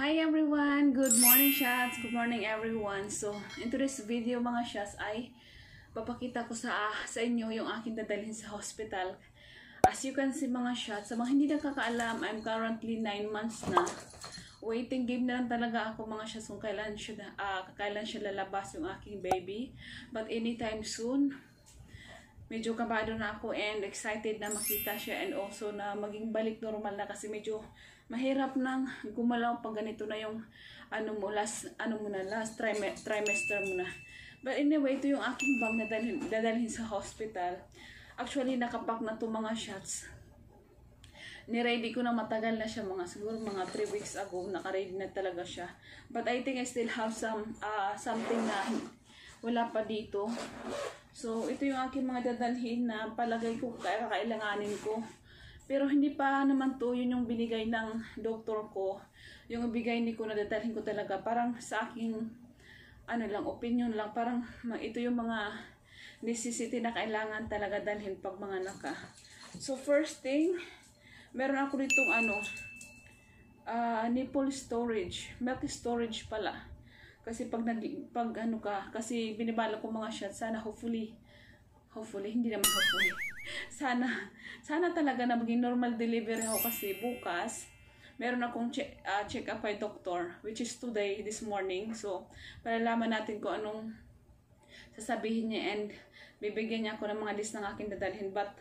Hi everyone! Good morning shots! Good morning everyone! So, in today's video mga shots ay papakita ko sa inyo yung aking dadalhin sa hospital. As you can see mga shots, sa mga hindi nakakaalam, I'm currently 9 months na. Waiting game na lang talaga ako mga shots kung kailan siya lalabas yung aking baby. But anytime soon, medyo kabado na ako and excited na makita siya and also na maging balik normal na kasi medyo mahirap nang gumalaw pag ganito na yung last trimester mo na. But anyway, ito yung aking bag na dadalhin sa hospital. Actually, nakapack na to mga shots. Niready ko na matagal na siya, siguro mga 3 weeks ago, naka-ready na talaga siya. But I think I still have something na wala pa dito. So, ito yung aking mga dadalhin na palagay ko kakailanganin ko. Pero hindi pa naman to, yun yung binigay ng doktor ko. Yung bigay ni ko na dadalhin ko talaga. Parang sa aking, opinion lang. Parang ito yung mga necessity na kailangan talaga dalhin pag mga naka. So, first thing, meron ako ditong nipple storage. Milk storage pala. Kasi kasi binibala ko mga shots, sana hopefully, hindi naman hopefully. Sana talaga na maging normal delivery ako kasi bukas meron akong check up by doctor, which is today, this morning. So, palalaman natin kung anong sasabihin niya and bibigyan niya ako ng mga list ng aking dadalhin. But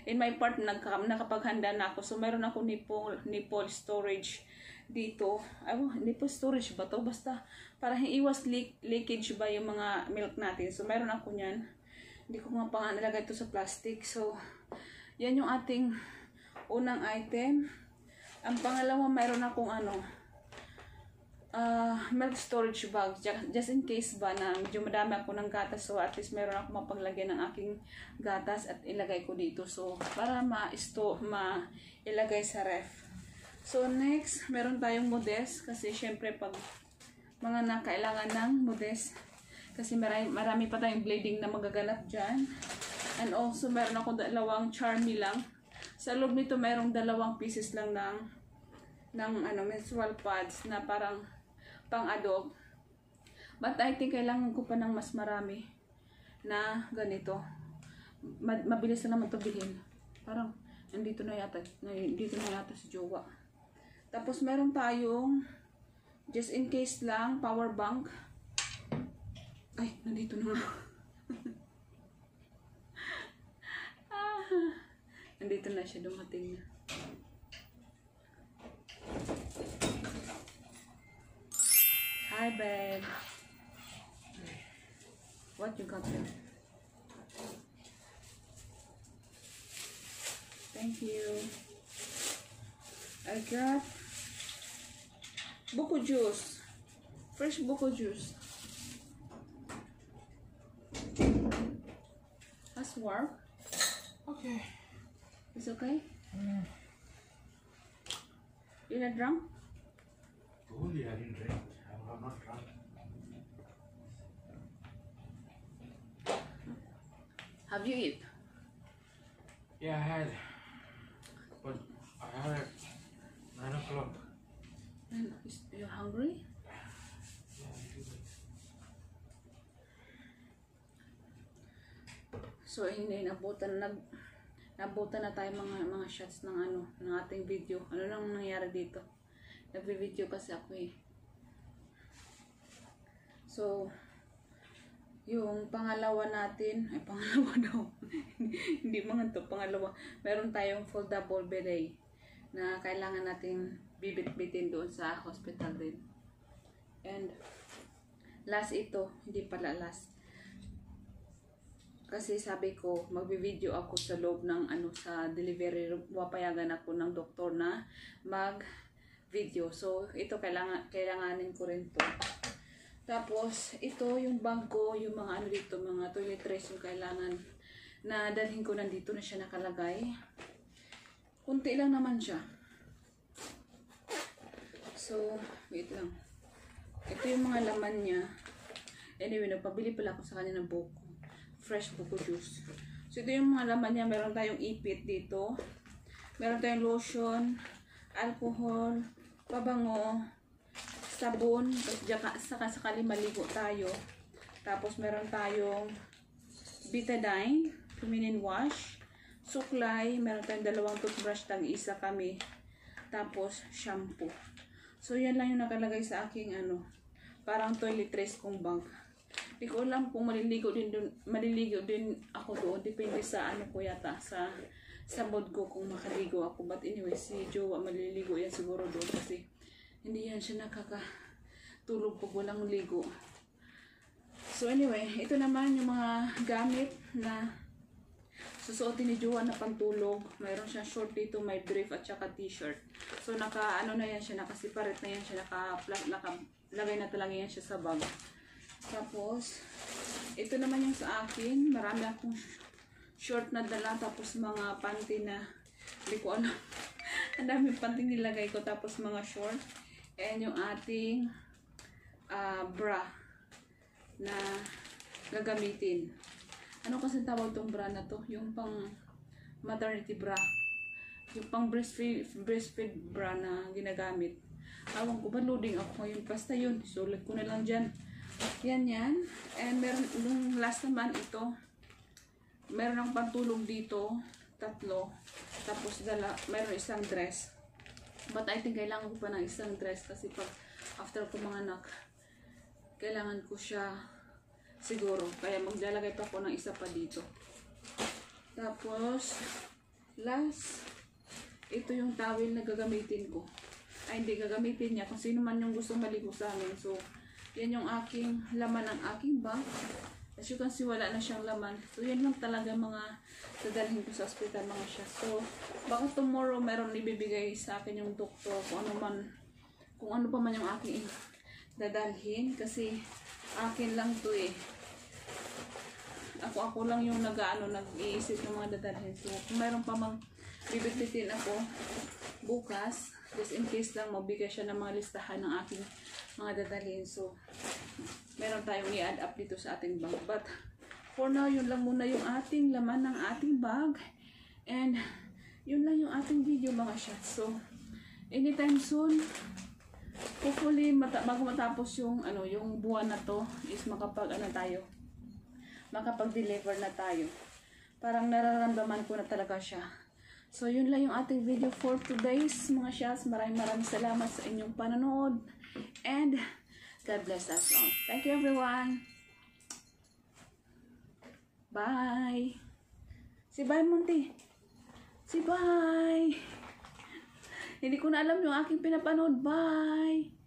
in my part, nakapaghanda na ako. So, meron akong nipple storage dito. Nipple storage ba to? Basta para iwas leakage ba yung mga milk natin. So, meron ako niyan. Hindi ko nga pa nalagay ito sa plastic. So, yan yung ating unang item. Ang pangalawa, meron akong milk storage bag. Just in case ba na medyo madami ako ng gatas. So, at least meron ako mapaglagay ng aking gatas at ilagay ko dito. So, para ilagay sa ref. So, next, meron tayong Modest. Kasi, syempre, pag mga nakailangan ng Modest, kasi marami pa tayong bleeding na magaganap dyan. And also, meron ako dalawang Charmy lang. Sa loob nito, merong 2 pieces lang ng menstrual pads na parang pang-adult. But I think kailangan ko pa ng mas marami na ganito. Mabilis na naman ito bilhin. Parang, nandito na yata si Jowa. Tapos, meron tayong, just in case lang, power bank. Ay, nandito na. Nandito na siya, dumating na. Hi, babe. What you got there? Thank you. I got buko juice. Fresh buko juice. That's warm. Okay. It's okay? Mm. You're not drunk? Only I didn't drink. I'm not drunk. Have you eat? Yeah, I had. But I had at 9 o'clock. You're hungry? So, hindi nabutan na tayo mga shots ng ng ating video. Ano nang nangyari dito? Nagvi-video kasi ako eh. So, yung pangalawa natin, pangalawa daw. Hindi mga to, pangalawa. Meron tayong foldable beret na kailangan natin bibit-bitin doon sa hospital din. And last ito, hindi pala last. Kasi sabi ko, magbi-video ako sa loob ng sa delivery room. Wapayagan ako ng doktor na mag-video. So, ito kailanganin ko rin to. Tapos, ito yung bangko, yung mga dito, mga toiletries yung kailangan na dalhin ko nandito na siya nakalagay. Kunti lang naman siya. So, wait lang. Ito yung mga laman niya. Anyway, nagpabili pala ako sa kanya ng buko. Fresh buko juice. So, ito yung mga laman niya. Meron tayong ipit dito. Meron tayong lotion, alcohol, pabango, sabon, saka sakali maligo tayo. Tapos meron tayong betadine, feminine wash, suklay, meron tayong 2 toothbrush, tag-isa kami. Tapos shampoo. So yan lang yung nakalagay sa aking parang toiletries kong bag. Hindi ko alam kung maliligo din ako doon. Depende sa ko yata, sa mood ko kung makaligo ako. But anyway, si Jowa maliligo yan siguro doon kasi hindi yan siya nakakatulog pag walang ligo. So anyway, ito naman yung mga gamit na susuotin ni Jowa na pantulog. Mayroon siyang short dito, may brief at saka t-shirt. So na yan siya, nakasiparate na yan siya, nakalagay na talaga yan siya sa bag. Tapos, ito naman yung sa akin. Marami akong short na dala. Tapos mga panty na hindi ko alam. Ang daming panty nilagay ko. Tapos mga short. And yung ating bra na gagamitin. Ano kasi tawag tong bra na to? Yung pang maternity bra. Yung pang breastfeed bra na ginagamit. Awang ko ba loading ako ngayon? Basta yun. Sulit ko na lang dyan. Yan. And meron, yung last naman ito, meron akong pantulog dito, 3. Tapos meron isang dress. But I think kailangan ko pa ng isang dress kasi pag after ko mga anak, kailangan ko siya siguro. Kaya maglalagay pa ako ng isa pa dito. Tapos, last, ito yung towel na gagamitin ko. Ay, hindi gagamitin niya. Kung sino man yung gusto maligo sa amin. So, yan yung aking laman ng aking bag. As you can see, wala na siyang laman. So, yan lang talaga mga dadalhin ko sa ospital mga siya. So, baka tomorrow meron ibibigay sa akin yung doktor kung ano pa man yung aking dadalhin. Kasi, akin lang to eh. Ako lang yung nag-iisip ng mga dadalhin. So, kung meron pa mang bibigtitin ako bukas, just in case lang mabigay siya ng mga listahan ng aking mga dadalhin. So, meron tayong i-add up dito sa ating bag. But, for now, yun lang muna yung ating laman ng ating bag. And, yun lang yung ating video mga shots. So, anytime soon, hopefully, bago matapos yung buwan na to, is makapag-deliver na tayo. Parang nararamdaman ko na talaga siya. So, yun lang yung ating video for today's mga shots. Maraming salamat sa inyong panonood. And, God bless us all. Thank you everyone. Bye. Si bye, Monty. Si bye. Hindi ko na alam yung aking pinapanood. Bye.